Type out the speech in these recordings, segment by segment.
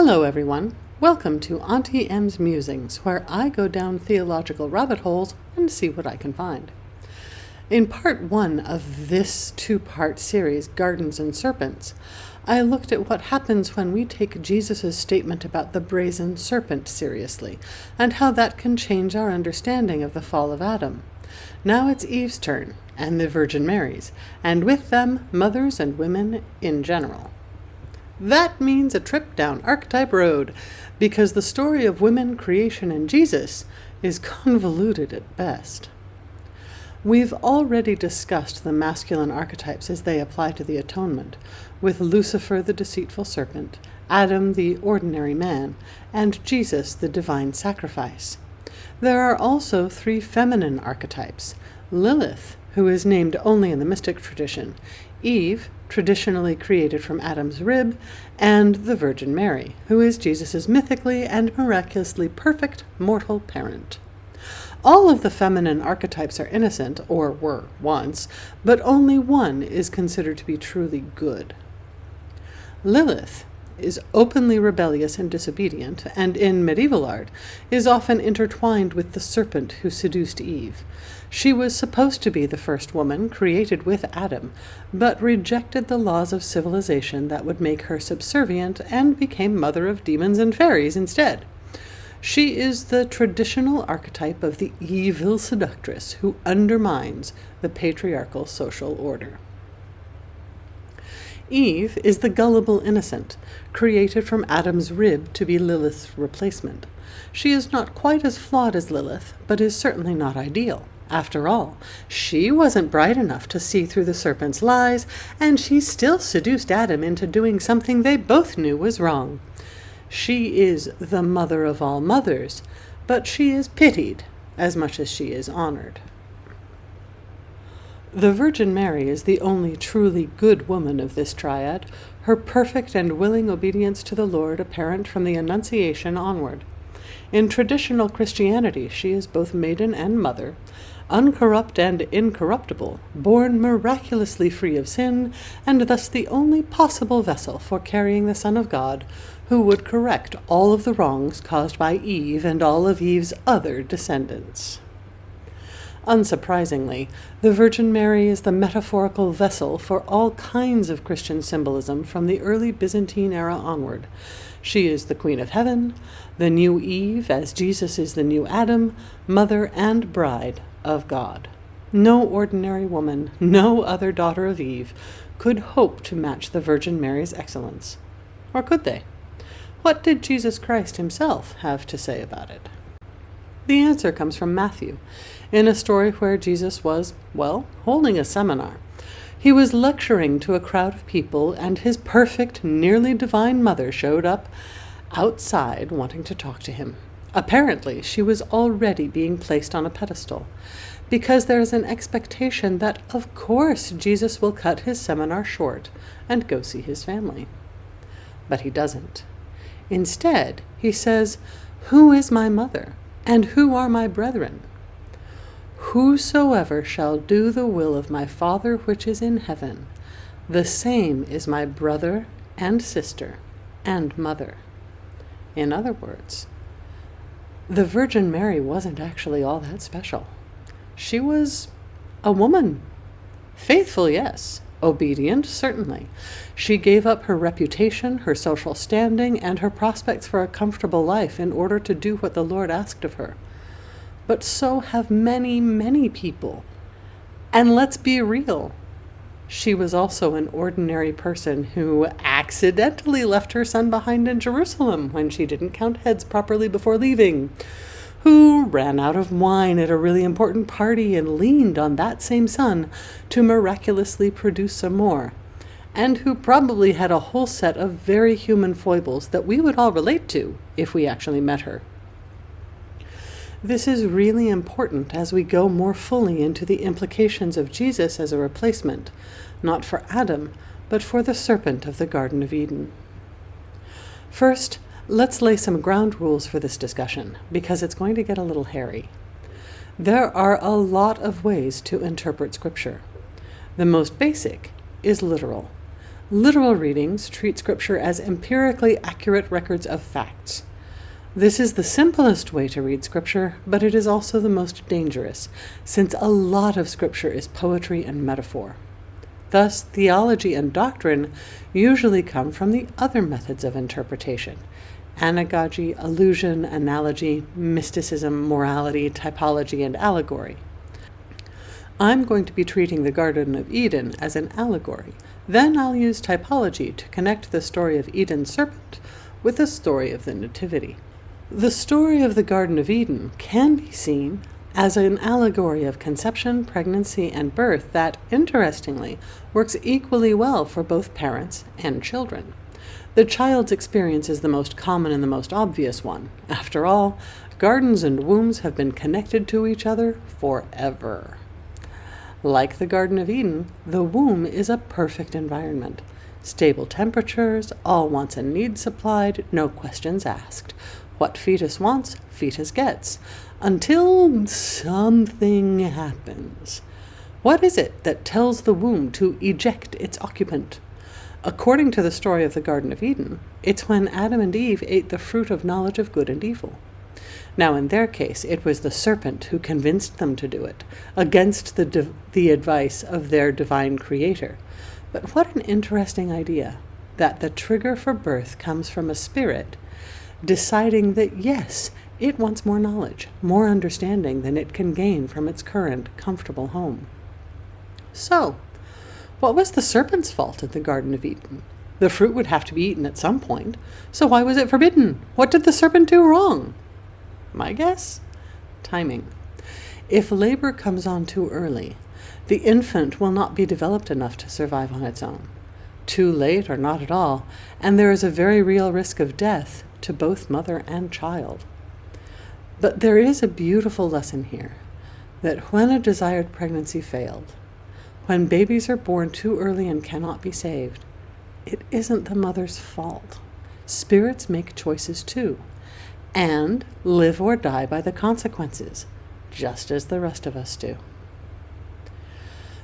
Hello everyone, welcome to Auntie M's Musings, where I go down theological rabbit holes and see what I can find. In part 1 of this 2-part series, Gardens and Serpents, I looked at what happens when we take Jesus' statement about the brazen serpent seriously, and how that can change our understanding of the fall of Adam. Now it's Eve's turn, and the Virgin Mary's, and with them, mothers and women in general. That means a trip down Archetype Road, because the story of women, creation, and Jesus is convoluted at best. We've already discussed the masculine archetypes as they apply to the atonement, with Lucifer the deceitful serpent, Adam the ordinary man, and Jesus the divine sacrifice. There are also 3 feminine archetypes: Lilith, who is named only in the mystic tradition, Eve, traditionally created from Adam's rib, and the Virgin Mary, who is Jesus' mythically and miraculously perfect mortal parent. All of the feminine archetypes are innocent, or were once, but only one is considered to be truly good. Lilith is openly rebellious and disobedient, and in medieval art is often intertwined with the serpent who seduced Eve. She was supposed to be the first woman created with Adam, but rejected the laws of civilization that would make her subservient and became mother of demons and fairies instead. She is the traditional archetype of the evil seductress who undermines the patriarchal social order. Eve is the gullible innocent, created from Adam's rib to be Lilith's replacement. She is not quite as flawed as Lilith, but is certainly not ideal. After all, she wasn't bright enough to see through the serpent's lies, and she still seduced Adam into doing something they both knew was wrong. She is the mother of all mothers, but she is pitied as much as she is honored. The Virgin Mary is the only truly good woman of this triad, her perfect and willing obedience to the Lord apparent from the Annunciation onward. In traditional Christianity, she is both maiden and mother, uncorrupt and incorruptible, born miraculously free of sin, and thus the only possible vessel for carrying the Son of God, who would correct all of the wrongs caused by Eve and all of Eve's other descendants. Unsurprisingly, the Virgin Mary is the metaphorical vessel for all kinds of Christian symbolism from the early Byzantine era onward. She is the Queen of Heaven, the new Eve, as Jesus is the new Adam, mother and bride of God. No ordinary woman, no other daughter of Eve, could hope to match the Virgin Mary's excellence. Or could they? What did Jesus Christ himself have to say about it? The answer comes from Matthew, in a story where Jesus was, holding a seminar. He was lecturing to a crowd of people, and his perfect, nearly divine mother showed up outside wanting to talk to him. Apparently, she was already being placed on a pedestal, because there is an expectation that, of course, Jesus will cut his seminar short and go see his family. But he doesn't. Instead, he says, "Who is my mother? And who are my brethren? Whosoever shall do the will of my Father which is in heaven, the same is my brother and sister and mother." In other words, the Virgin Mary wasn't actually all that special. She was a woman. Faithful, yes. Obedient, certainly. She gave up her reputation, her social standing, and her prospects for a comfortable life in order to do what the Lord asked of her. But so have many, many people. And let's be real. She was also an ordinary person who accidentally left her son behind in Jerusalem when she didn't count heads properly before leaving, who ran out of wine at a really important party and leaned on that same son to miraculously produce some more, and who probably had a whole set of very human foibles that we would all relate to if we actually met her. This is really important as we go more fully into the implications of Jesus as a replacement, not for Adam, but for the serpent of the Garden of Eden. First, let's lay some ground rules for this discussion, because it's going to get a little hairy. There are a lot of ways to interpret Scripture. The most basic is literal. Literal readings treat Scripture as empirically accurate records of facts. This is the simplest way to read Scripture, but it is also the most dangerous, since a lot of Scripture is poetry and metaphor. Thus, theology and doctrine usually come from the other methods of interpretation: anagogy, allusion, analogy, mysticism, morality, typology, and allegory. I'm going to be treating the Garden of Eden as an allegory. Then I'll use typology to connect the story of Eden's serpent with the story of the Nativity. The story of the Garden of Eden can be seen as an allegory of conception, pregnancy, and birth that, interestingly, works equally well for both parents and children. The child's experience is the most common and the most obvious one. After all, gardens and wombs have been connected to each other forever. Like the Garden of Eden, the womb is a perfect environment. Stable temperatures, all wants and needs supplied, no questions asked. What fetus wants, fetus gets. Until something happens. What is it that tells the womb to eject its occupant? According to the story of the Garden of Eden, it's when Adam and Eve ate the fruit of knowledge of good and evil. Now, in their case, it was the serpent who convinced them to do it, against the advice of their divine creator. But what an interesting idea, that the trigger for birth comes from a spirit deciding that, yes, it wants more knowledge, more understanding than it can gain from its current comfortable home. So, what was the serpent's fault in the Garden of Eden? The fruit would have to be eaten at some point, so why was it forbidden? What did the serpent do wrong? My guess? Timing. If labor comes on too early, the infant will not be developed enough to survive on its own. Too late or not at all, and there is a very real risk of death to both mother and child. But there is a beautiful lesson here, that when a desired pregnancy failed, when babies are born too early and cannot be saved, it isn't the mother's fault. Spirits make choices too, and live or die by the consequences, just as the rest of us do.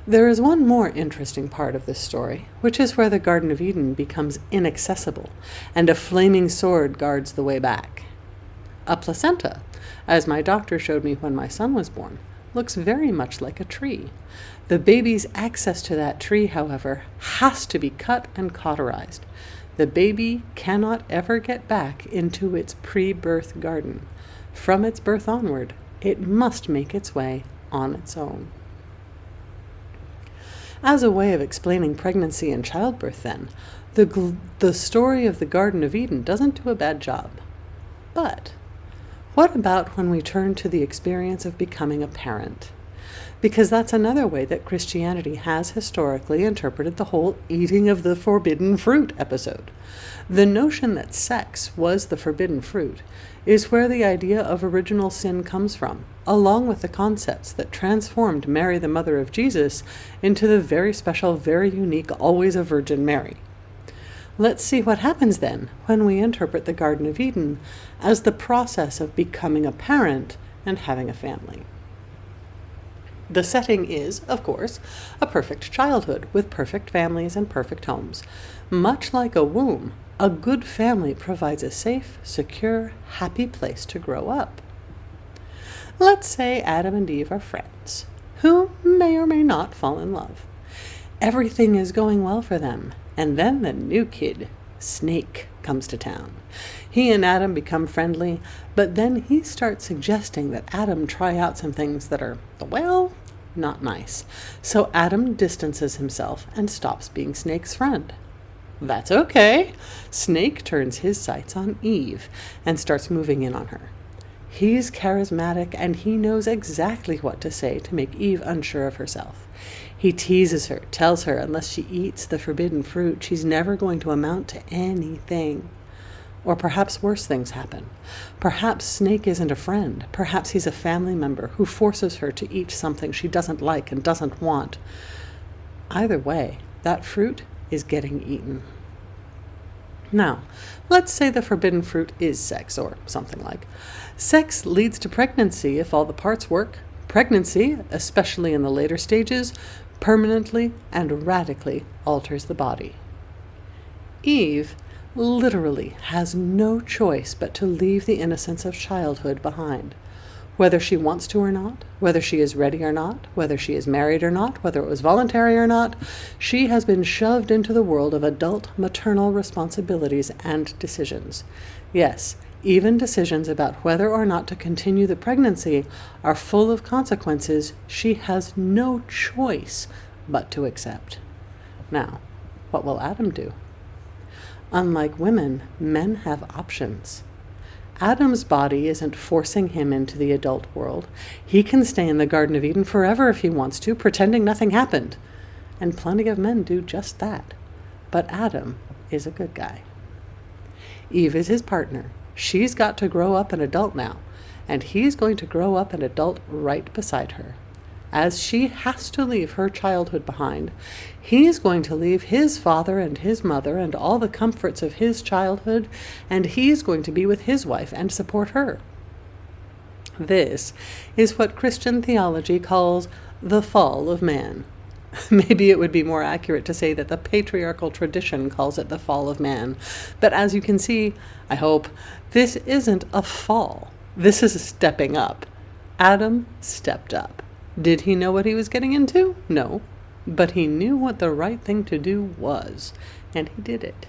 There is one more interesting part of this story, which is where the Garden of Eden becomes inaccessible, and a flaming sword guards the way back. A placenta, as my doctor showed me when my son was born, looks very much like a tree. The baby's access to that tree, however, has to be cut and cauterized. The baby cannot ever get back into its pre-birth garden. From its birth onward, it must make its way on its own. As a way of explaining pregnancy and childbirth, then, the story of the Garden of Eden doesn't do a bad job. But what about when we turn to the experience of becoming a parent? Because that's another way that Christianity has historically interpreted the whole eating of the forbidden fruit episode. The notion that sex was the forbidden fruit is where the idea of original sin comes from, along with the concepts that transformed Mary, the mother of Jesus, into the very special, very unique, always a Virgin Mary. Let's see what happens then when we interpret the Garden of Eden as the process of becoming a parent and having a family. The setting is, of course, a perfect childhood with perfect families and perfect homes. Much like a womb, a good family provides a safe, secure, happy place to grow up. Let's say Adam and Eve are friends, who may or may not fall in love. Everything is going well for them, and then the new kid, Snake, comes to town. He and Adam become friendly, but then he starts suggesting that Adam try out some things that are, well, not nice. So Adam distances himself and stops being Snake's friend. That's okay. Snake turns his sights on Eve and starts moving in on her. He's charismatic and he knows exactly what to say to make Eve unsure of herself. He teases her, tells her unless she eats the forbidden fruit, she's never going to amount to anything. Or perhaps worse things happen. Perhaps Snake isn't a friend. Perhaps he's a family member who forces her to eat something she doesn't like and doesn't want. Either way, that fruit is getting eaten. Now, let's say the forbidden fruit is sex, or something like. Sex leads to pregnancy if all the parts work. Pregnancy, especially in the later stages, permanently and radically alters the body. Eve literally has no choice but to leave the innocence of childhood behind. Whether she wants to or not, whether she is ready or not, whether she is married or not, whether it was voluntary or not, she has been shoved into the world of adult maternal responsibilities and decisions. Yes, even decisions about whether or not to continue the pregnancy are full of consequences she has no choice but to accept. Now, what will Adam do? Unlike women, men have options. Adam's body isn't forcing him into the adult world. He can stay in the Garden of Eden forever if he wants to, pretending nothing happened. And plenty of men do just that. But Adam is a good guy. Eve is his partner. She's got to grow up an adult now, and he's going to grow up an adult right beside her. As she has to leave her childhood behind, he's going to leave his father and his mother and all the comforts of his childhood, and he's going to be with his wife and support her. This is what Christian theology calls the fall of man. Maybe it would be more accurate to say that the patriarchal tradition calls it the fall of man. But as you can see, I hope, this isn't a fall. This is a stepping up. Adam stepped up. Did he know what he was getting into? No. But he knew what the right thing to do was, and he did it.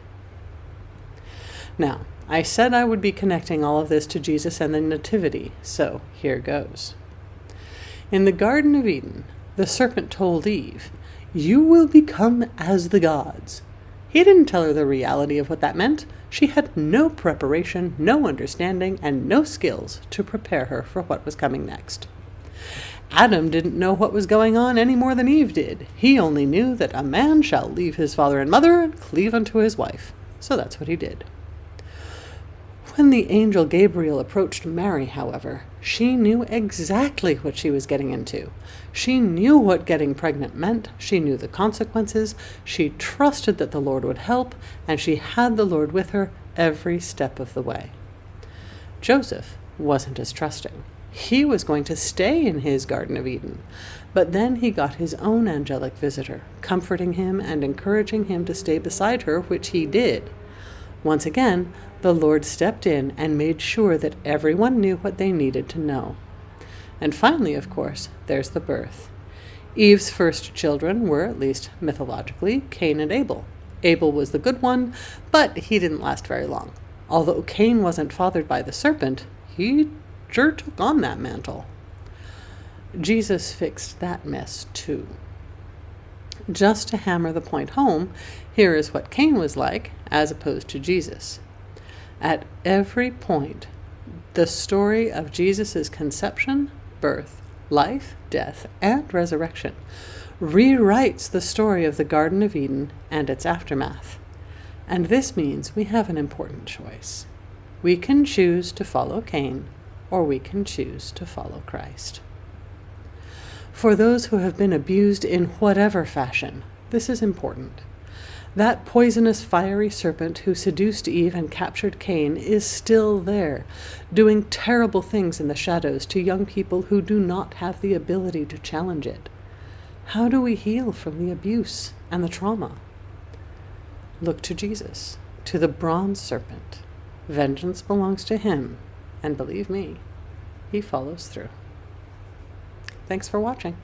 Now, I said I would be connecting all of this to Jesus and the Nativity, so here goes. In the Garden of Eden, the serpent told Eve, "You will become as the gods." He didn't tell her the reality of what that meant. She had no preparation, no understanding, and no skills to prepare her for what was coming next. Adam didn't know what was going on any more than Eve did. He only knew that a man shall leave his father and mother and cleave unto his wife. So that's what he did. When the angel Gabriel approached Mary, however, she knew exactly what she was getting into. She knew what getting pregnant meant. She knew the consequences. She trusted that the Lord would help, and she had the Lord with her every step of the way. Joseph wasn't as trusting. He was going to stay in his Garden of Eden, but then he got his own angelic visitor, comforting him and encouraging him to stay beside her, which he did. Once again, the Lord stepped in and made sure that everyone knew what they needed to know. And finally, of course, there's the birth. Eve's first children were, at least mythologically, Cain and Abel. Abel was the good one, but he didn't last very long. Although Cain wasn't fathered by the serpent, he sure took on that mantle. Jesus fixed that mess too. Just to hammer the point home, here is what Cain was like as opposed to Jesus. At every point, the story of Jesus' conception, birth, life, death, and resurrection rewrites the story of the Garden of Eden and its aftermath. And this means we have an important choice. We can choose to follow Cain, or we can choose to follow Christ. For those who have been abused in whatever fashion, this is important. That poisonous fiery serpent who seduced Eve and captured Cain is still there, doing terrible things in the shadows to young people who do not have the ability to challenge it. How do we heal from the abuse and the trauma? Look to Jesus, to the bronze serpent. Vengeance belongs to him. And believe me, he follows through. Thanks for watching.